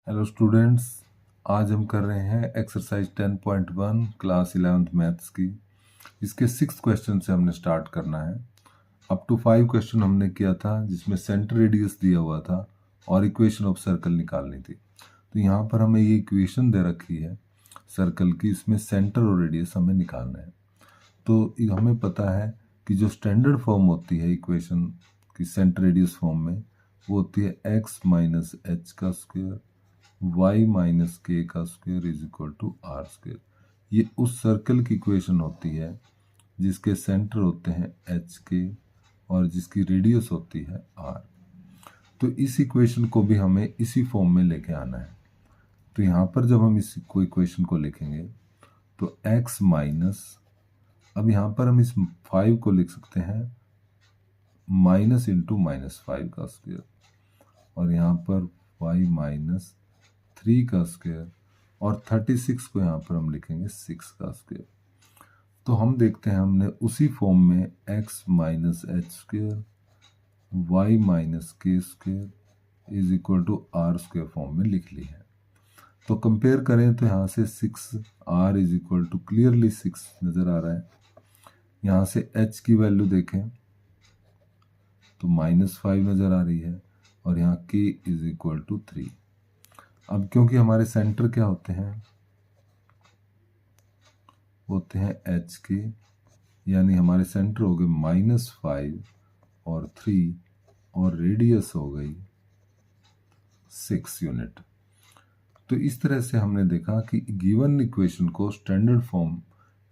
Hello students, आज हम कर रहे हैं एक्सरसाइज 10.1 क्लास 11th मैथ्स की। इसके 6 क्वेश्चन से हमने स्टार्ट करना है। अप टू 5 क्वेश्चन हमने किया था जिसमें सेंटर रेडियस दिया हुआ था और इक्वेशन ऑफ सर्कल निकालनी थी। तो यहाँ पर हमें ये इक्वेशन दे रखी है सर्कल की, इसमें सेंटर और रेडियस हमें निकालना है। तो हमें पता है कि जो स्टैंडर्ड फॉर्म होती है इक्वेशन की सेंटर रेडियस फॉर्म में, वो होती है x माइनस एच का स्क्वायर y माइनस के का square is equal to R square. ये उस सर्कल की इक्वेशन होती है जिसके सेंटर होते हैं एच के और जिसकी रेडियस होती है आर। तो इस इक्वेशन को भी हमें इसी फॉर्म में लेके आना है। तो यहाँ पर जब हम इस इक्वेशन को लिखेंगे तो x माइनस, अब यहाँ पर हम इस 5 को लिख सकते हैं माइनस इंटू -5 का स्क्वायर, और यहाँ पर y माइनस 3 का स्क्वायर, और 36 को यहाँ पर हम लिखेंगे 6 का स्क्वायर। तो हम देखते हैं हमने उसी फॉर्म में x minus H square y minus K square is equal to R square form में लिख ली है। तो कंपेयर करें तो यहाँ से 6r is equal to clearly 6 नज़र आ रहा है। यहाँ से h की वैल्यू देखें तो -5 नज़र आ रही है, और यहाँ k इज इक्वल टू 3। अब क्योंकि हमारे सेंटर क्या होते हैं एच के, यानी हमारे सेंटर हो गए -5 और 3, और रेडियस हो गई 6 यूनिट। तो इस तरह से हमने देखा कि गिवन इक्वेशन को standard form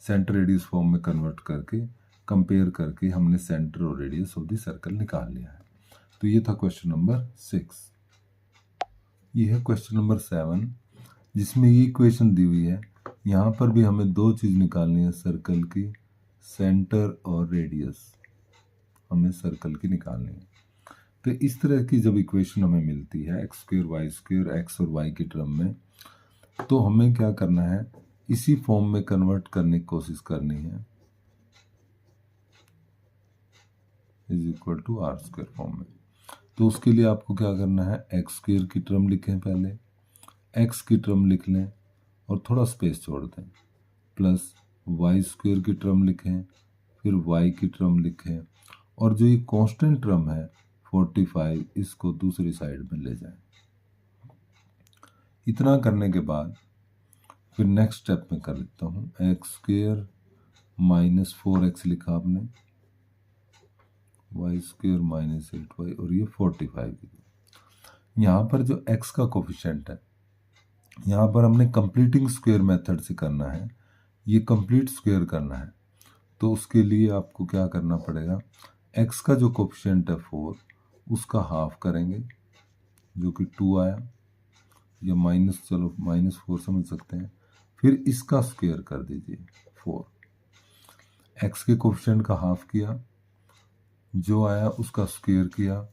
centre radius form में कन्वर्ट करके कंपेयर करके हमने सेंटर और रेडियस ऑफ द सर्कल निकाल लिया है। तो ये था क्वेश्चन नंबर 6। ये है क्वेश्चन नंबर 7 जिसमें ये इक्वेशन दी हुई है। यहाँ पर भी हमें दो चीज़ निकालनी है सर्कल की, सेंटर और रेडियस हमें सर्कल की निकालनी है। तो इस तरह की जब इक्वेशन हमें मिलती है X square Y square, X और वाई की टर्म में, तो हमें क्या करना है, इसी फॉर्म में कन्वर्ट करने की कोशिश करनी है is equal to R square form में। तो उसके लिए आपको क्या करना है, एक्स स्क्वायर की टर्म लिखें, पहले एक्स की टर्म लिख लें और थोड़ा स्पेस छोड़ दें, प्लस वाई स्क्वायर की टर्म लिखें, फिर वाई की टर्म लिखें, और जो ये कांस्टेंट टर्म है 45, इसको दूसरी साइड में ले जाएं। इतना करने के बाद फिर नेक्स्ट स्टेप में कर लेता हूँ, एक्स स्क्वायर माइनस 4x लिखा आपने, वाई स्क्वायर माइनस 8y, और ये 45। यहाँ पर जो x का कोफिशिएंट है, यहाँ पर हमने कंप्लीटिंग स्क्वायर मेथड से करना है, ये कंप्लीट स्क्वायर करना है। तो उसके लिए आपको क्या करना पड़ेगा, x का जो कोफिशिएंट है 4, उसका हाफ करेंगे जो कि 2 आया, या माइनस, चलो -4 समझ सकते हैं। फिर इसका स्क्वायर कर दीजिए 4, x के कोफिशिएंट का हाफ किया, जो आया उसका स्क्वायर किया,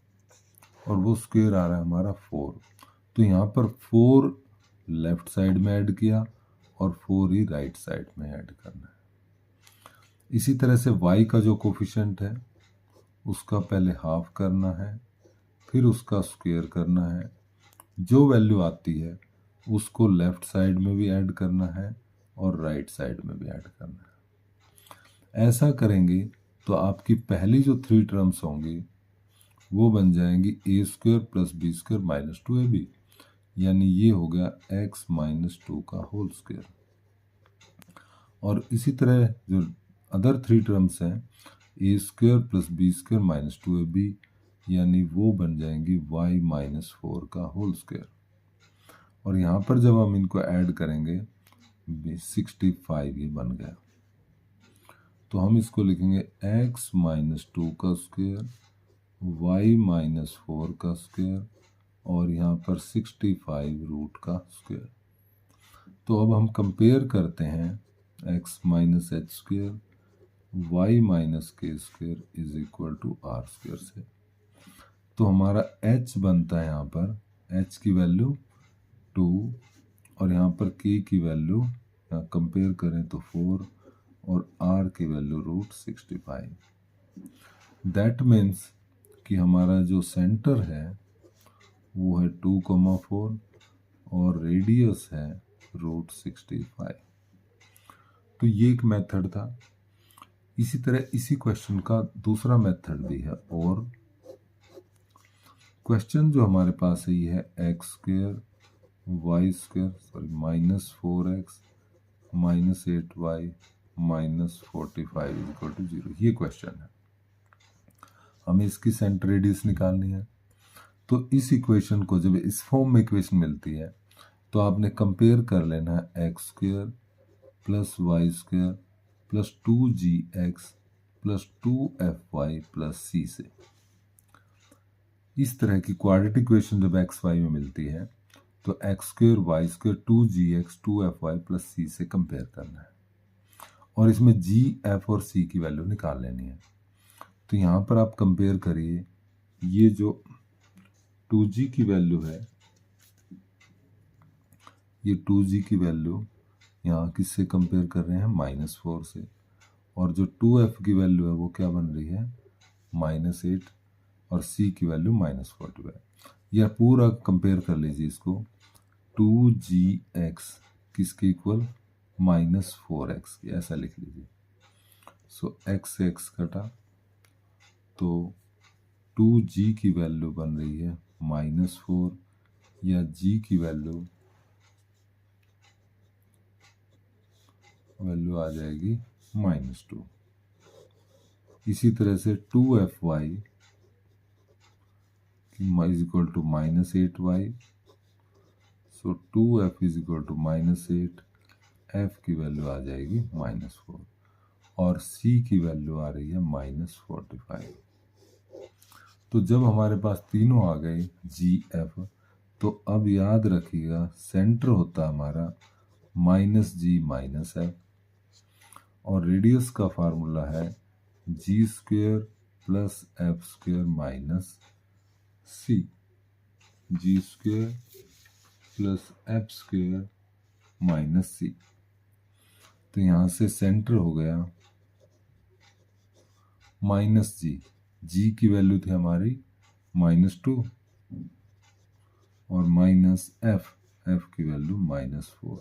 और वो स्क्वायर आ रहा है हमारा 4। तो यहाँ पर 4 लेफ्ट साइड में ऐड किया और 4 ही राइट साइड में ऐड करना है। इसी तरह से y का जो कोफिशिएंट है उसका पहले हाफ करना है, फिर उसका स्क्वायर करना है, जो वैल्यू आती है उसको लेफ्ट साइड में भी ऐड करना है और राइट साइड में भी ऐड करना है। ऐसा करेंगे तो आपकी पहली जो 3 टर्म्स होंगी वो बन जाएंगी a square plus B square minus 2ab, यानी ये हो गया x माइनस 2 का होल स्क्वायर। और इसी तरह जो अदर 3 टर्म्स हैं, a square plus B square minus 2ab, यानी वो बन जाएंगी y माइनस 4 का होल स्क्वायर। और यहाँ पर जब हम इनको ऐड करेंगे 65 ये बन गया। तो हम इसको लिखेंगे x माइनस 2 का स्क्वायर, y माइनस 4 का स्क्वायर, और यहाँ पर 65 रूट का स्क्वायर। तो अब हम कंपेयर करते हैं x minus H square y minus K square is equal to R square से। तो हमारा h बनता है यहाँ पर, h की वैल्यू 2, और यहाँ पर k की वैल्यू यहाँ कंपेयर करें तो 4, और r की वैल्यू √65। दैट मीन्स कि हमारा जो सेंटर है वो है 2,4, और रेडियस है √65। तो ये एक मेथड था। इसी तरह इसी क्वेश्चन का दूसरा मेथड भी है, और क्वेश्चन जो हमारे पास है ये है x² -4x -8y -45 = 0। ये क्वेश्चन है, हमें इसकी सेंटर रेडियस निकालनी है। तो इस इक्वेशन को जब इस फॉर्म में इक्वेशन मिलती है तो आपने कंपेयर कर लेना है x² + y² + 2gx + 2fy + c से। इस तरह की क्वाड्रेटिक इक्वेशन जब x y में मिलती है तो x² y² 2gx 2fy + c से कंपेयर करना है, और इसमें g, f और c की वैल्यू निकाल लेनी है। तो यहाँ पर आप कंपेयर करिए, ये जो 2g की वैल्यू है, ये 2g की वैल्यू यहाँ किससे कंपेयर कर रहे हैं, -4 से, और जो 2f की वैल्यू है वो क्या बन रही है, -8, और c की वैल्यू -45। यह पूरा कंपेयर कर लीजिए इसको, 2gx किसके इक्वल, -4x, ऐसा लिख लीजिए। सो x से x कटा तो 2g की वैल्यू बन रही है -4, या g की वैल्यू आ जाएगी -2। इसी तरह से 2fy = -8y, सो 2f = -8, f की वैल्यू आ जाएगी -4, और c की वैल्यू आ रही है -45। तो जब हमारे पास तीनों आ गए g, f, तो अब याद रखिएगा सेंटर होता हमारा -g -f, और रेडियस का फार्मूला है g² + f² - c, g² + f² - c। तो यहाँ से सेंटर हो गया -g की वैल्यू थी हमारी -2, और -f की वैल्यू -4।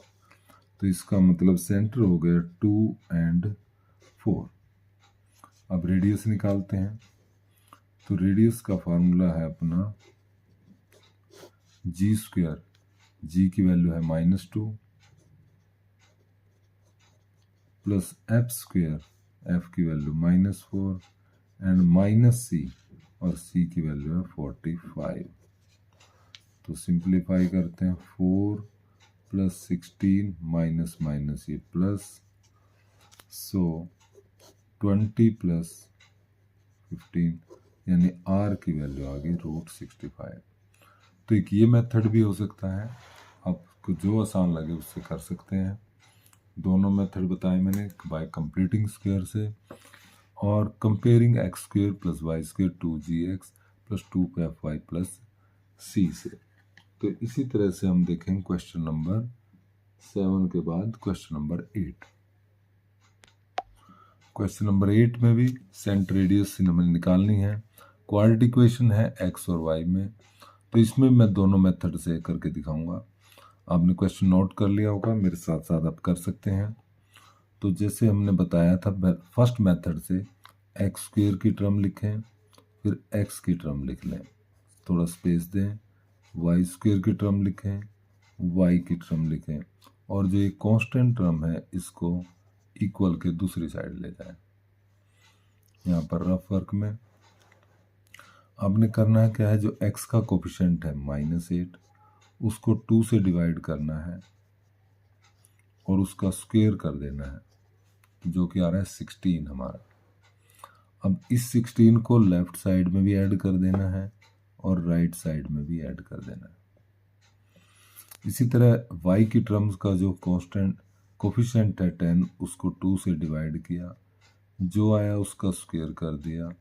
तो इसका मतलब सेंटर हो गया 2 और 4। अब रेडियस निकालते हैं। तो रेडियस का फार्मूला है अपना g², g की वैल्यू है -2, + f², f की वैल्यू -4, एंड -c, और c की वैल्यू है 45। तो सिंप्लीफाई करते हैं, 4 + 16 माइनस ये प्लस, सो 20 + 15, यानी r की वैल्यू आ गई √65। तो एक ये मेथड भी हो सकता है, आपको जो आसान लगे उससे कर सकते हैं। दोनों मेथड बताए मैंने, बाय कंप्लीटिंग स्क्वायर से और comparing x² + y² 2gx + 2fy + c से। तो इसी तरह से हम देखेंगे क्वेश्चन नंबर 7 के बाद क्वेश्चन नंबर 8। क्वेश्चन नंबर 8 में भी सेंटर रेडियस हमें निकालनी है। क्वाड्रेटिक इक्वेशन है x और y में, तो इसमें मैं दोनों मेथड से करके दिखाऊंगा। आपने क्वेश्चन नोट कर लिया होगा, मेरे साथ साथ आप कर सकते हैं। तो जैसे हमने बताया था, फर्स्ट मेथड से x² की टर्म लिखें, फिर x की टर्म लिख लें, थोड़ा स्पेस दें, y² की टर्म लिखें, y की टर्म लिखें, और जो ये कांस्टेंट टर्म है इसको इक्वल के दूसरी साइड ले जाएं। यहाँ पर रफ वर्क में आपने करना है क्या है, जो x का कोफिशिएंट है -8, उसको 2 से डिवाइड करना है और उसका स्क्वायर कर देना है, जो कि आ रहा है 16 हमारा। अब इस 16 को लेफ्ट साइड में भी ऐड कर देना है और राइट साइड में भी ऐड कर देना है। इसी तरह y की टर्म्स का जो कांस्टेंट कोफिशिएंट है 10, उसको 2 से डिवाइड किया, जो आया उसका स्क्वायर कर दिया,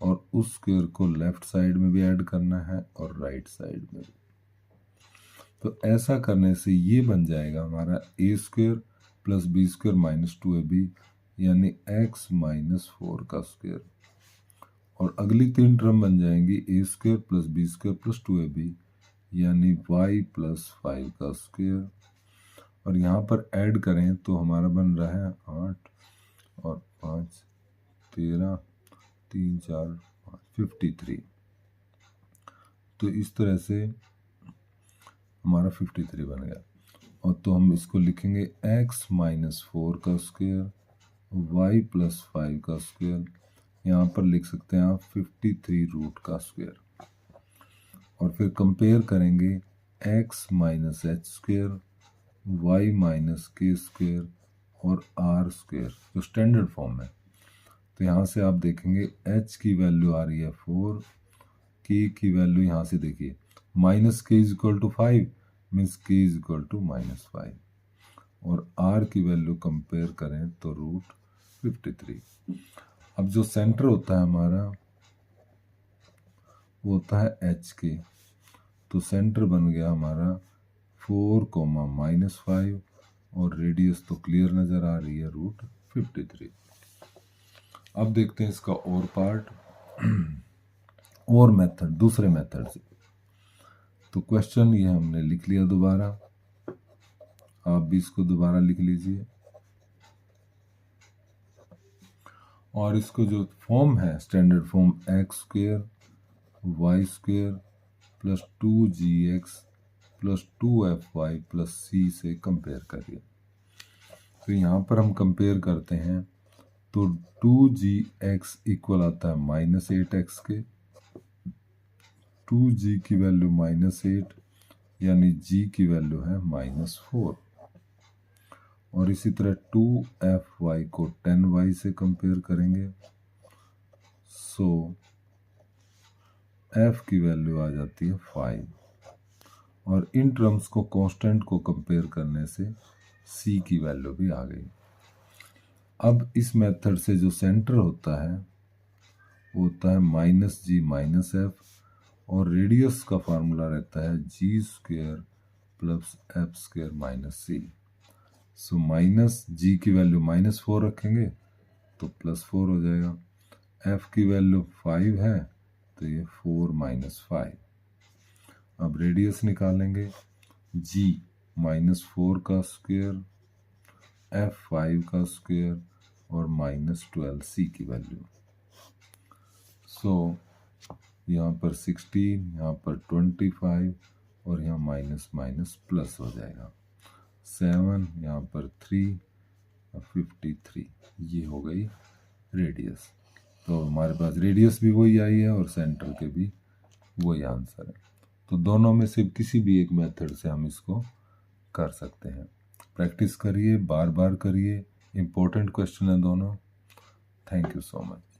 और उस स्क्वायर को लेफ्ट साइड में भी ऐड करना है और राइट साइड में भी। तो ऐसा करने से ये बन जाएगा हमारा a² + b² - 2ab, यानी x - 4 का स्क्वायर, और अगली 3 टर्म बन जाएंगी a² + b² + 2ab, यानी y प्लस 5 का स्क्वायर, और यहाँ पर ऐड करें तो हमारा बन रहा है 8 और 5 13, 3 4 5 53। तो इस तरह से हमारा 53 बन गया। और तो हम इसको लिखेंगे x माइनस 4 का स्क्वायर y प्लस 5 का स्क्वायर, यहाँ पर लिख सकते हैं आप 53 रूट का स्क्वायर। और फिर कंपेयर करेंगे x minus H square y minus K square और r स्क्वायर जो स्टैंडर्ड फॉर्म है। तो यहाँ से आप देखेंगे h की वैल्यू आ रही है 4, k की वैल्यू यहाँ से देखिए minus K is equal to 5 means k is equal to minus 5, और r की वैल्यू कंपेयर करें तो रूट 53। अब जो सेंटर होता है हमारा वो होता है एच के, तो सेंटर बन गया हमारा 4, माइनस 5, और रेडियस तो क्लियर नज़र आ रही है रूट 53। अब देखते हैं इसका और पार्ट और मेथड, दूसरे मेथड से। तो क्वेश्चन ये हमने लिख लिया दोबारा, आप भी इसको दोबारा लिख लीजिए। और इसको जो फॉर्म है standard form X square Y square plus 2gx plus 2fy plus c से कंपेयर करिए। तो यहाँ पर हम कंपेयर करते हैं तो 2gx इक्वल आता है माइनस 8x के, 2g की वैल्यू माइनस 8 यानी g की वैल्यू है माइनस 4। और इसी तरह 2fy को 10y से कंपेयर करेंगे, सो f की वैल्यू आ जाती है 5। और इन टर्म्स को कांस्टेंट को कंपेयर करने से c की वैल्यू भी आ गई। अब इस मेथड से जो सेंटर होता है वो होता है माइनस जी माइनस एफ, और रेडियस का फार्मूला रहता है G square plus F square minus C. So minus G की वैल्यू माइनस 4 रखेंगे तो प्लस 4 हो जाएगा, एफ की वैल्यू 5 है तो ये 4 माइनस 5। अब रेडियस निकालेंगे, जी माइनस 4 का स्क्वायर एफ 5 का स्क्वायर और माइनस 12 सी की वैल्यू। सो यहाँ पर 16, यहाँ पर 25 और यहाँ माइनस माइनस प्लस हो जाएगा 7, यहाँ पर 3 53। ये हो गई रेडियस। तो हमारे पास रेडियस भी वही आई है और सेंटर के भी वही आंसर है। तो दोनों में से किसी भी एक मेथड से हम इसको कर सकते हैं। प्रैक्टिस करिए, बार बार करिए, इम्पोर्टेंट क्वेश्चन है दोनों। Thank you so much.